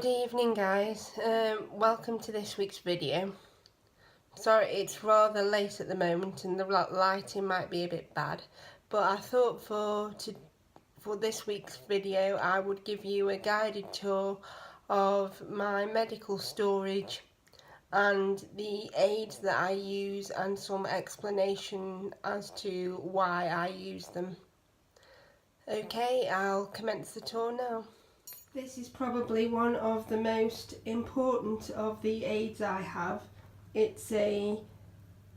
Good evening guys, welcome to this week's video. Sorry it's rather late at the moment and the lighting might be a bit bad, but I thought for this week's video I would give you a guided tour of my medical storage and the aids that I use and some explanation as to why I use them. Okay, I'll commence the tour now. This is probably one of the most important of the aids I have. It's a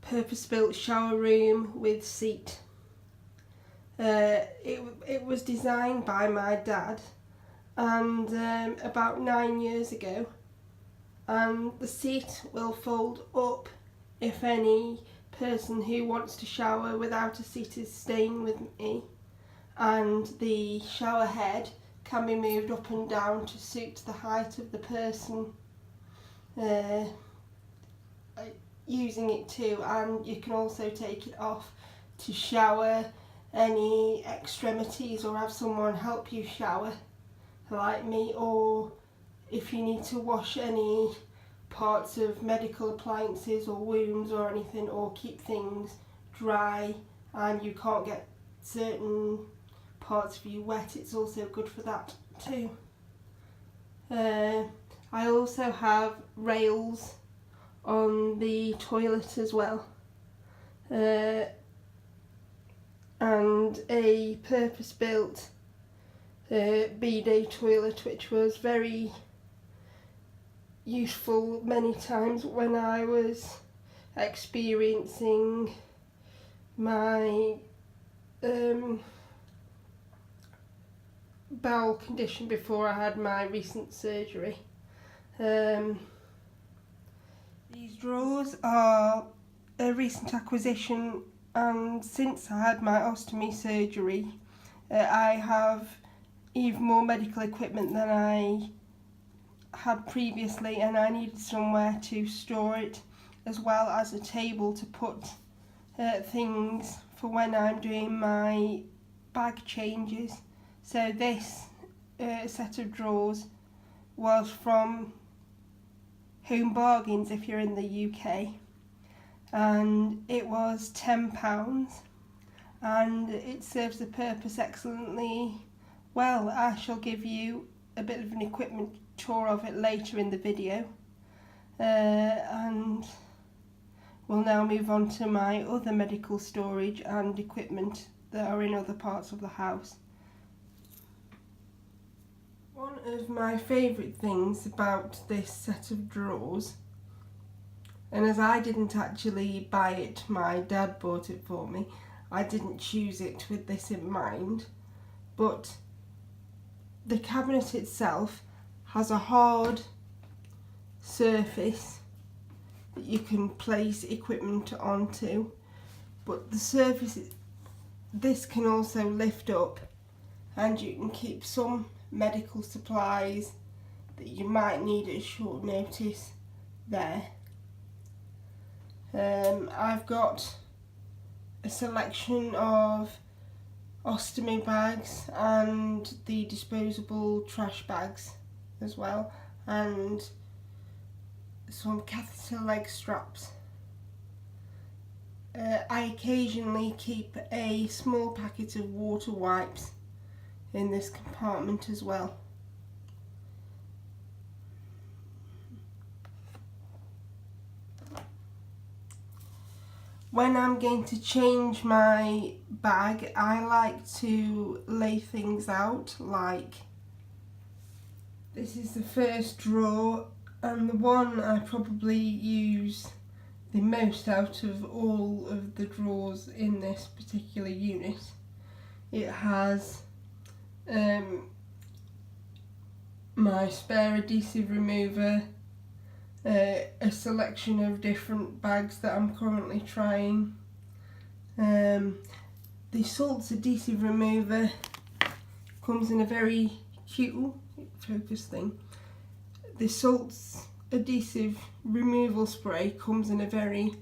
purpose-built shower room with seat. It was designed by my dad and about 9 years ago, and the seat will fold up if any person who wants to shower without a seat is staying with me, and the shower head can be moved up and down to suit the height of the person using it too, and you can also take it off to shower any extremities or have someone help you shower like me, or if you need to wash any parts of medical appliances or wounds or anything, or keep things dry and you can't get certain parts of you wet, it's also good for that too. I also have rails on the toilet as well, and a purpose-built bidet toilet which was very useful many times when I was experiencing my bowel condition before I had my recent surgery. These drawers are a recent acquisition, and since I had my ostomy surgery I have even more medical equipment than I had previously, and I needed somewhere to store it as well as a table to put things for when I'm doing my bag changes. So this set of drawers was from Home Bargains if you're in the UK, and it was £10, and it serves the purpose excellently well. I shall give you a bit of an equipment tour of it later in the video, and we'll now move on to my other medical storage and equipment that are in other parts of the house. One of my favourite things about this set of drawers, and as I didn't actually buy it, my dad bought it for me, I didn't choose it with this in mind, but the cabinet itself has a hard surface that you can place equipment onto, but the surface, this can also lift up and you can keep some medical supplies that you might need at short notice there. I've got a selection of ostomy bags and the disposable trash bags as well, and some catheter leg straps. I occasionally keep a small packet of water wipes in this compartment as well. When I'm going to change my bag, I like to lay things out, like this is the first drawer and the one I probably use the most out of all of the drawers in this particular unit. It has my spare adhesive remover, a selection of different bags that I'm currently trying. The Salts adhesive remover comes in a very cute focus thing. The Salts adhesive removal spray comes in a very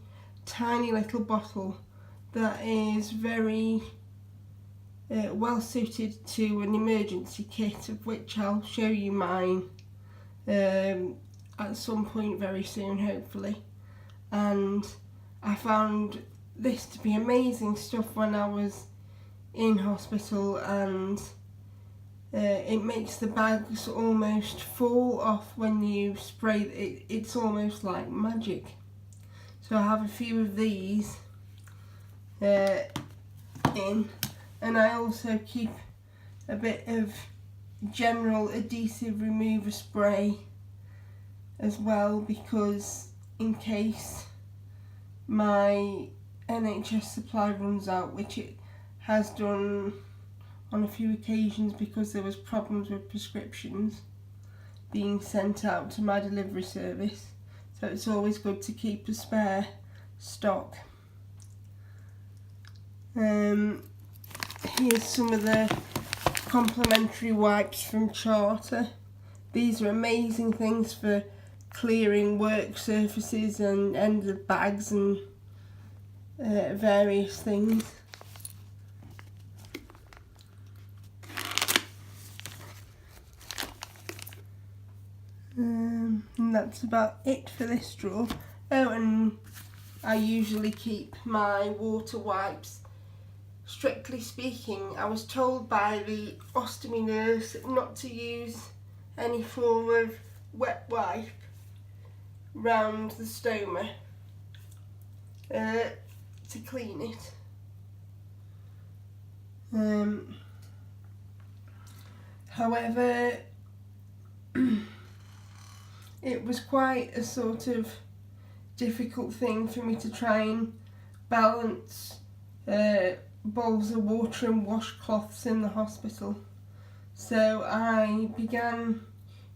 tiny little bottle that is very well suited to an emergency kit, of which I'll show you mine at some point very soon, hopefully. And I found this to be amazing stuff when I was in hospital, and it makes the bags almost fall off when you spray it. It's almost like magic. So I have a few of these in, and I also keep a bit of general adhesive remover spray as well, because in case my NHS supply runs out, which it has done on a few occasions because there was problems with prescriptions being sent out to my delivery service, so it's always good to keep a spare stock. Here's some of the complimentary wipes from Charter. These are amazing things for clearing work surfaces and ends of bags and various things. And that's about it for this drawer. Oh, and I usually keep my water wipes. Strictly speaking, I was told by the ostomy nurse not to use any form of wet wipe round the stoma to clean it. However, it was quite a sort of difficult thing for me to try and balance bowls of water and washcloths in the hospital. So I began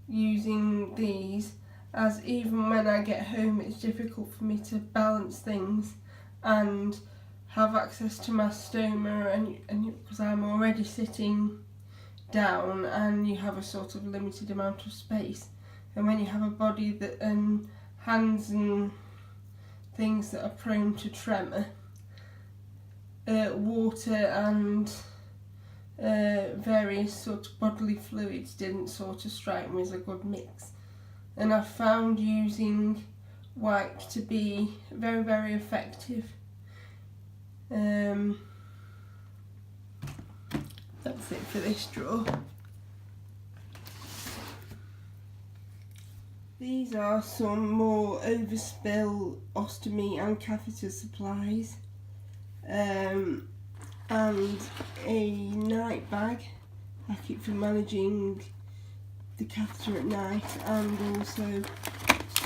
using these, as even when I get home it's difficult for me to balance things and have access to my stoma, and because I'm already sitting down and you have a sort of limited amount of space, and when you have a body that and hands and things that are prone to tremor, water and various sort of bodily fluids didn't sort of strike me as a good mix. And I found using wipes to be very, very effective. That's it for this drawer. These are some more overspill ostomy and catheter supplies, and a night bag I keep for managing the catheter at night, and also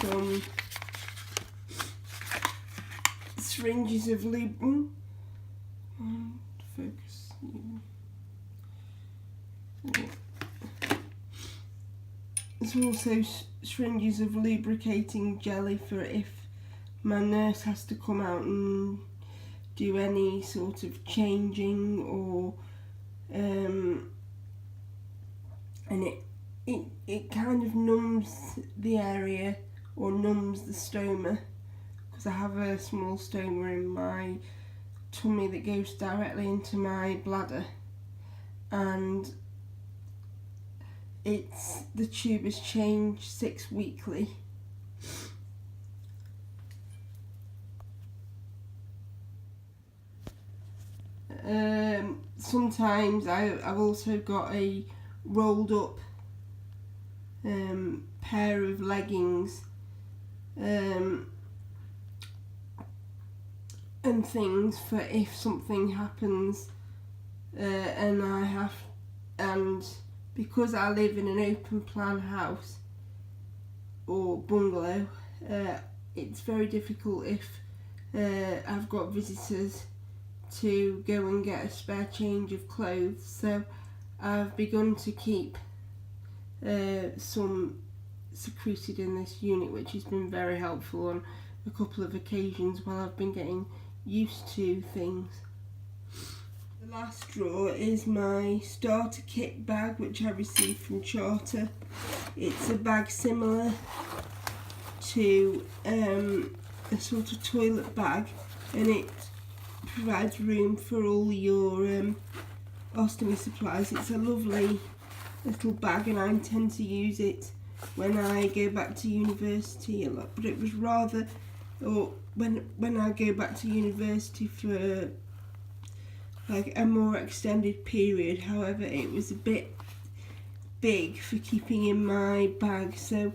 some syringes of lubricant. Focus. There's also syringes of lubricating jelly for if my nurse has to come out and do any sort of changing, or and it kind of numbs the area, or numbs the stoma, because I have a small stoma in my tummy that goes directly into my bladder, and the tube is changed 6 weekly. Sometimes I've also got a rolled up pair of leggings and things for if something happens, and because I live in an open plan house or bungalow, it's very difficult if I've got visitors to go and get a spare change of clothes. So I've begun to keep some secreted in this unit, which has been very helpful on a couple of occasions while I've been getting used to things. The last drawer is my starter kit bag, which I received from Charter. It's a bag similar to a sort of toilet bag, and it provides room for all your ostomy supplies. It's a lovely little bag, and I intend to use it when I go back to university a lot, but it was rather, or when I go back to university for like a more extended period. However, it was a bit big for keeping in my bag, so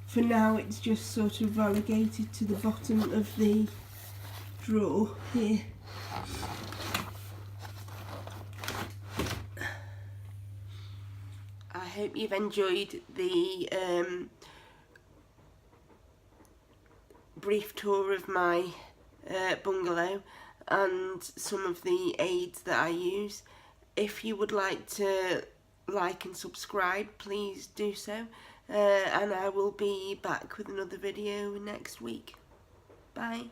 for now it's just sort of relegated to the bottom of the drawer here. I hope you've enjoyed the brief tour of my bungalow and some of the aids that I use. If you would like to like and subscribe, please do so, and I will be back with another video next week. Bye.